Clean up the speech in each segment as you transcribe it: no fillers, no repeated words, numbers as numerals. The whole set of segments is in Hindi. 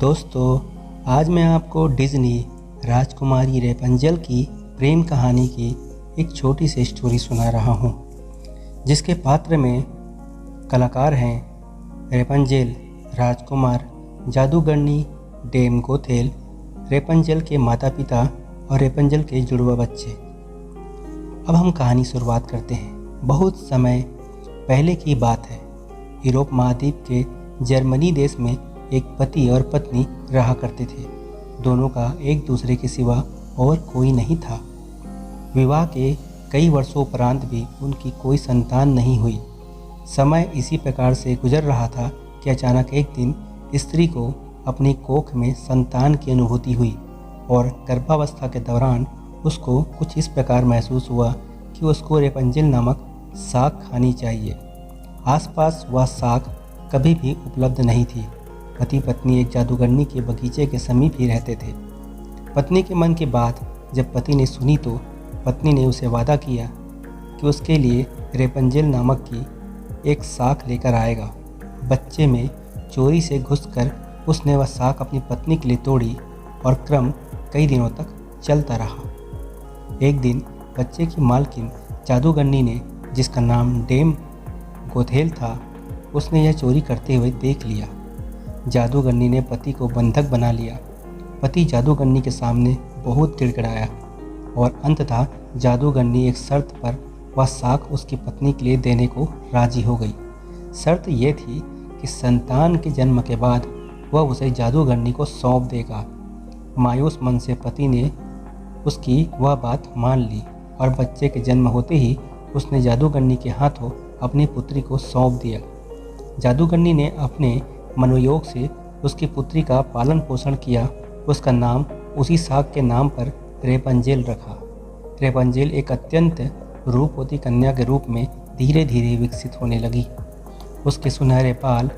दोस्तों, आज मैं आपको डिज्नी राजकुमारी रेपंजल की प्रेम कहानी की एक छोटी सी स्टोरी सुना रहा हूँ, जिसके पात्र में कलाकार हैं रेपंजेल, राजकुमार, जादूगरनी डेम गोथेल, रेपंजल के माता पिता और रेपंजल के जुड़वा बच्चे। अब हम कहानी शुरुआत करते हैं। बहुत समय पहले की बात है। यूरोप महाद्वीप के जर्मनी देश में एक पति और पत्नी रहा करते थे। दोनों का एक दूसरे के सिवा और कोई नहीं था। विवाह के कई वर्षों उपरांत भी उनकी कोई संतान नहीं हुई। समय इसी प्रकार से गुजर रहा था कि अचानक एक दिन स्त्री को अपनी कोख में संतान की अनुभूति हुई और गर्भावस्था के दौरान उसको कुछ इस प्रकार महसूस हुआ कि उसको रेपंजेल नामक साग खानी चाहिए। आसपास वह साग कभी भी उपलब्ध नहीं थी। पति पत्नी एक जादूगरनी के बगीचे के समीप ही रहते थे। पत्नी के मन की बात जब पति ने सुनी तो पत्नी ने उसे वादा किया कि उसके लिए रेपंजेल नामक की एक साख लेकर आएगा। बच्चे में चोरी से घुसकर उसने वह साख अपनी पत्नी के लिए तोड़ी और क्रम कई दिनों तक चलता रहा। एक दिन बच्चे की मालकिन जादूगरनी ने, जिसका नाम डेम गोथेल था, उसने यह चोरी करते हुए देख लिया। जादूगरनी ने पति को बंधक बना लिया। पति जादूगरनी के सामने बहुत गिड़गिड़ाया और अंततः जादूगरनी एक शर्त पर वह साख उसकी पत्नी के लिए देने को राजी हो गई। शर्त यह थी कि संतान के जन्म के बाद वह उसे जादूगरनी को सौंप देगा। मायूस मन से पति ने उसकी वह बात मान ली और बच्चे के जन्म होते ही उसने जादूगरनी के हाथों अपनी पुत्री को सौंप दिया। जादूगरनी ने अपने मनोयोग से उसकी पुत्री का पालन पोषण किया। उसका नाम उसी साग के नाम पर रेपंजेल रखा। रेपंजेल एक अत्यंत रूपवती कन्या के रूप में धीरे धीरे विकसित होने लगी। उसके सुनहरे बाल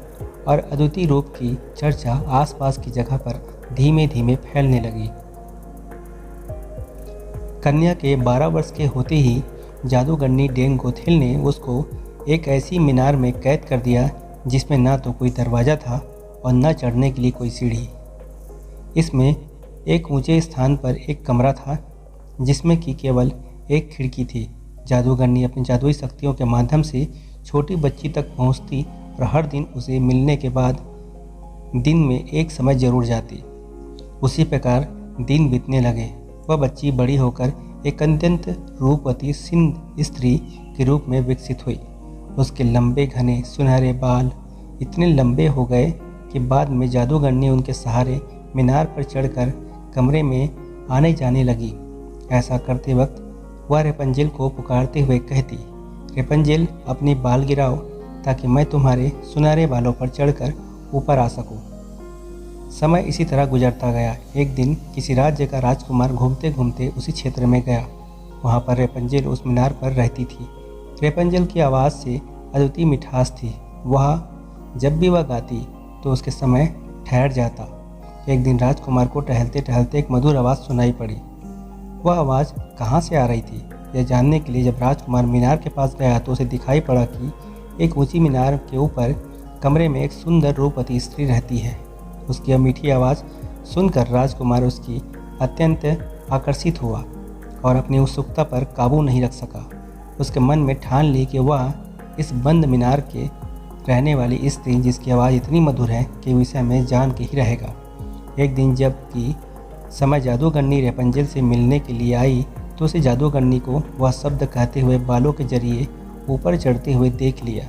और अद्वितीय रूप की चर्चा आसपास की जगह पर धीमे धीमे फैलने लगी। कन्या के 12 वर्ष के होते ही जादूगरनी डेम गोथेल ने उसको एक ऐसी मीनार में कैद कर दिया जिसमें ना तो कोई दरवाज़ा था और न चढ़ने के लिए कोई सीढ़ी। इसमें एक ऊंचे स्थान पर एक कमरा था जिसमें कि केवल एक खिड़की थी। जादूगरनी अपनी जादुई शक्तियों के माध्यम से छोटी बच्ची तक पहुंचती और हर दिन उसे मिलने के बाद दिन में एक समय जरूर जाती। उसी प्रकार दिन बीतने लगे। वह बच्ची बड़ी होकर एक अत्यंत रूपवती सिंध स्त्री के रूप में विकसित हुई। उसके लंबे घने सुनहरे बाल इतने लंबे हो गए कि बाद में जादूगरनी उनके सहारे मीनार पर चढ़कर कमरे में आने जाने लगी। ऐसा करते वक्त वह रेपंजेल को पुकारते हुए कहती, रेपंजेल, अपनी बाल गिराओ ताकि मैं तुम्हारे सुनहरे बालों पर चढ़कर ऊपर आ सकूं। समय इसी तरह गुजरता गया। एक दिन किसी राज्य का राजकुमार घूमते घूमते उसी क्षेत्र में गया। वहाँ पर रेपंजेल उस मीनार पर रहती थी। रेपंजेल की आवाज़ से अद्वितीय मिठास थी। वह जब भी वह गाती तो उसके समय ठहर जाता। एक दिन राजकुमार को टहलते टहलते एक मधुर आवाज़ सुनाई पड़ी। वह आवाज़ कहाँ से आ रही थी, यह जानने के लिए जब राजकुमार मीनार के पास गया तो उसे दिखाई पड़ा कि एक ऊंची मीनार के ऊपर कमरे में एक सुंदर रूपवती स्त्री रहती है। उसकी यह मीठी आवाज़ सुनकर राजकुमार उसकी अत्यंत आकर्षित हुआ और अपनी उत्सुकता पर काबू नहीं रख सका। उसके मन में ठान ली कि वह इस बंद मीनार के रहने वाली स्त्री, जिसकी आवाज़ इतनी मधुर है कि विषय में जान के ही रहेगा। एक दिन जब कि समय जादूगरनी रेपंजेल से मिलने के लिए आई तो उसे जादूगरनी को वह शब्द कहते हुए बालों के जरिए ऊपर चढ़ते हुए देख लिया।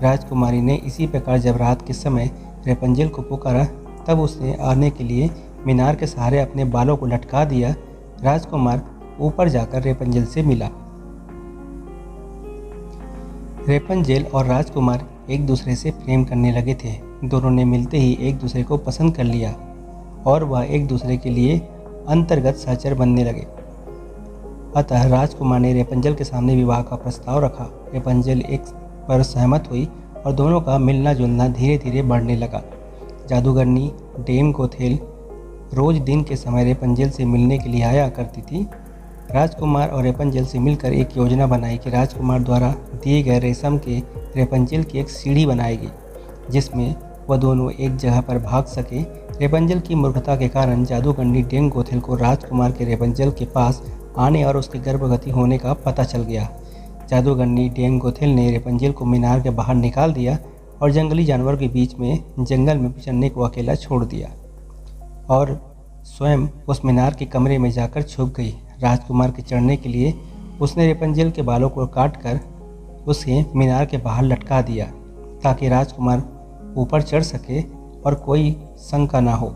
राजकुमारी ने इसी प्रकार जब रात के समय रेपंजेल को पुकारा तब उसने आने के लिए मीनार के सहारे अपने बालों को लटका दिया। राजकुमार ऊपर जाकर रेपंजेल से मिला। रेपंजेल और राजकुमार एक दूसरे से प्रेम करने लगे थे। दोनों ने मिलते ही एक दूसरे को पसंद कर लिया और वह एक दूसरे के लिए अंतर्गत सहचर बनने लगे। अतः राजकुमार ने रेपंजेल के सामने विवाह का प्रस्ताव रखा। रेपंजेल एक पर सहमत हुई और दोनों का मिलना जुलना धीरे धीरे बढ़ने लगा। जादूगरनी डेम गोथेल रोज दिन के समय रेपंजेल से मिलने के लिए आया करती थी। राजकुमार और रेपंजेल से मिलकर एक योजना बनाई कि राजकुमार द्वारा दिए गए रेशम के रेपंजेल की एक सीढ़ी बनाएगी जिसमें वह दोनों एक जगह पर भाग सके रेपंजल की मूर्खता के कारण जादूगरनी डेंग गोथेल को राजकुमार के रेपंजल के पास आने और उसके गर्भवती होने का पता चल गया। जादूगरनी डेंग गोथेल ने रेपंजल को मीनार के बाहर निकाल दिया और जंगली जानवरों के बीच में जंगल में बिचरने को अकेला छोड़ दिया और स्वयं उस मीनार के कमरे में जाकर छुप गई। राजकुमार के चढ़ने के लिए उसने रेपंजल के बालों को काटकर उसे मीनार के बाहर लटका दिया ताकि राजकुमार ऊपर चढ़ सके और कोई शंका ना हो।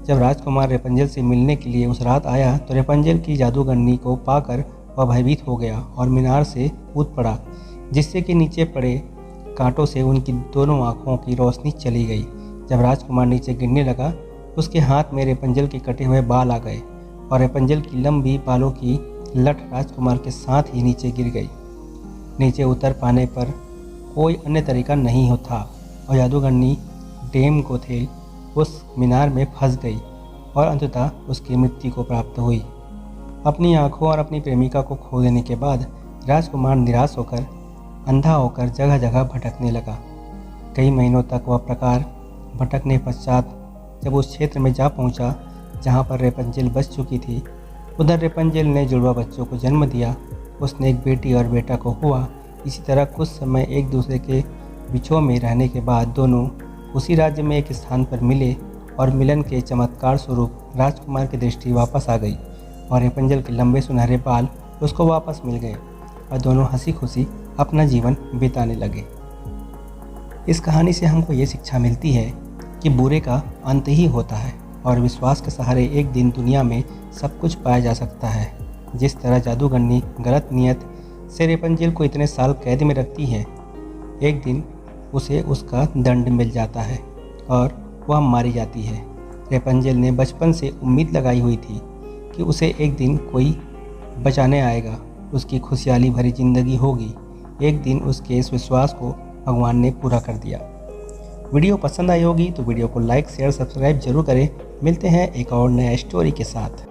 जब राजकुमार रेपंजल से मिलने के लिए उस रात आया तो रेपंजल की जादूगरनी को पाकर वह भयभीत हो गया और मीनार से कूद पड़ा, जिससे कि नीचे पड़े कांटों से उनकी दोनों आंखों की रोशनी चली गई। जब राजकुमार नीचे गिरने लगा उसके हाथ में रेपंजल के कटे हुए बाल आ गए और रेपंजल की लंबी बालों की लठ राजकुमार के साथ ही नीचे गिर गई। नीचे उतर पाने पर कोई अन्य तरीका नहीं था और जादूगरनी डेंग गोथेल उस मीनार में फंस गई और अंततः उसकी मृत्यु को प्राप्त हुई। अपनी आंखों और अपनी प्रेमिका को खो देने के बाद राजकुमार निराश होकर अंधा होकर जगह जगह भटकने लगा। कई महीनों तक वह प्रकार भटकने पश्चात जब उस क्षेत्र में जा पहुंचा जहां पर रेपंजल बच चुकी थी, उधर रेपंजल ने जुड़वा बच्चों को जन्म दिया। उसने एक बेटी और बेटा को हुआ। इसी तरह कुछ समय एक दूसरे के बिछोह में रहने के बाद दोनों उसी राज्य में एक स्थान पर मिले और मिलन के चमत्कार स्वरूप राजकुमार की दृष्टि वापस आ गई और रेपंजल के लंबे सुनहरे बाल उसको वापस मिल गए और दोनों हंसी खुशी अपना जीवन बिताने लगे। इस कहानी से हमको ये शिक्षा मिलती है कि बुरे का अंत ही होता है और विश्वास के सहारे एक दिन दुनिया में सब कुछ पाया जा सकता है। जिस तरह जादूगरनी गलत नियत से रेपंजल को इतने साल कैद में रखती है, एक दिन उसे उसका दंड मिल जाता है और वह मारी जाती है। रेपंजल ने बचपन से उम्मीद लगाई हुई थी कि उसे एक दिन कोई बचाने आएगा, उसकी खुशहाली भरी जिंदगी होगी। एक दिन उसके इस विश्वास को भगवान ने पूरा कर दिया। वीडियो पसंद आई होगी तो वीडियो को लाइक शेयर सब्सक्राइब जरूर करें। मिलते हैं एक और नया स्टोरी के साथ।